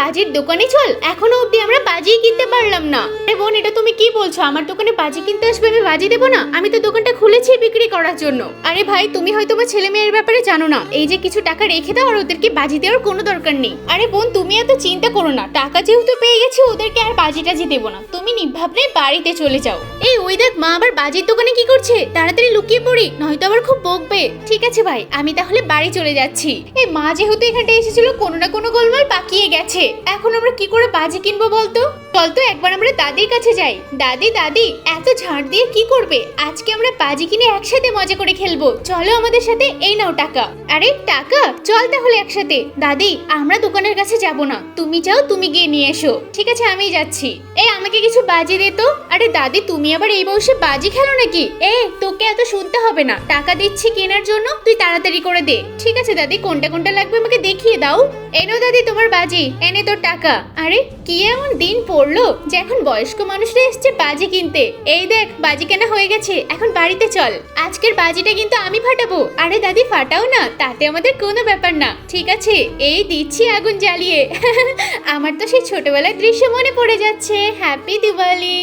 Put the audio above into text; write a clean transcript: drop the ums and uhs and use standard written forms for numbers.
বাজির দোকানে চল, এখনো অব্দি আমরা বাজি কিনতে পারলাম না। আরে বোন, এটা তুমি কি বলছো? আমার দোকানে বাজি কিনতে আসবে, আমি বাজি দেবো না? আমি তো দোকানটা খুলেছি বিক্রি করার জন্য। আরে ভাই, তুমি হয়তো আমার ছেলে মেয়ের ব্যাপারে জানো না। এই যে কিছু টাকা রেখে দাও, আর ওদেরকে বাজি দেওয়ার কোনো দরকার নেই। আরে বোন, তুমি এত চিন্তা করো না, টাকা যেহেতু পেয়ে গেছি ওদেরকে আর বাজি টাজি দেবো না। তুমি নির্ভাবনায় বাড়িতে চলে যাও। এই ওই দেখ, মা আবার বাজির দোকানে কি করছে, তাড়াতাড়ি লুকিয়ে পড়ি, নয়তো আবার খুব বকবে। ঠিক আছে ভাই, আমি তাহলে বাড়ি চলে যাচ্ছি। এই মা যেহেতু এখানটা এসেছিল, কোনো না কোনো গোলমাল পাকিয়ে গেছে। এখন আমরা কি করে বাজি কিনবো বলতো? চলতো একবার আমরা দাদির কাছে যাই। দাদি দাদি, এত ঝাড় দিয়ে কি করবে? আজকে আমরা বাজি কিনে একসাথে মজা করে খেলবো, চলো আমাদের সাথে। এই নাও টাকা। আরে টাকা? চল তাহলে একসাথে। দাদি, আমরা দোকানের কাছে যাব না, তুমি যাও, তুমি গিয়ে নিয়ে এসো। ঠিক আছে, আমি যাচ্ছি। এই আমাকে কিছু বাজি দে তো। আরে দাদি, তুমি আবার এই বয়সে বাজি খেলো নাকি? তোকে এত শুনতে হবে না, টাকা দিচ্ছি কেনার জন্য, তুই তাড়াতাড়ি করে দে। ঠিক আছে দাদি, কোনটা কোনটা লাগবে আমাকে দেখিয়ে দাও। এনো দাদি তোমার বাজি, এনে তোর টাকা। আরে কি এমন দিন পড়লো যে এখন বয়স্ক মানুষরা এসছে বাজি কিনতে। এই দেখ, বাজি কেনা হয়ে গেছে, এখন বাড়িতে চল। আজকের বাজিটা কিন্তু আমি ফাটাবো। আরে দাদি, ফাটাও না, তাতে আমাদের কোনো ব্যাপার না। ঠিক আছে, এই দিচ্ছি আগুন জ্বালিয়ে। আমার তো সেই ছোটবেলার দৃশ্য মনে পড়ে যাচ্ছে। হ্যাপি দিওয়ালি।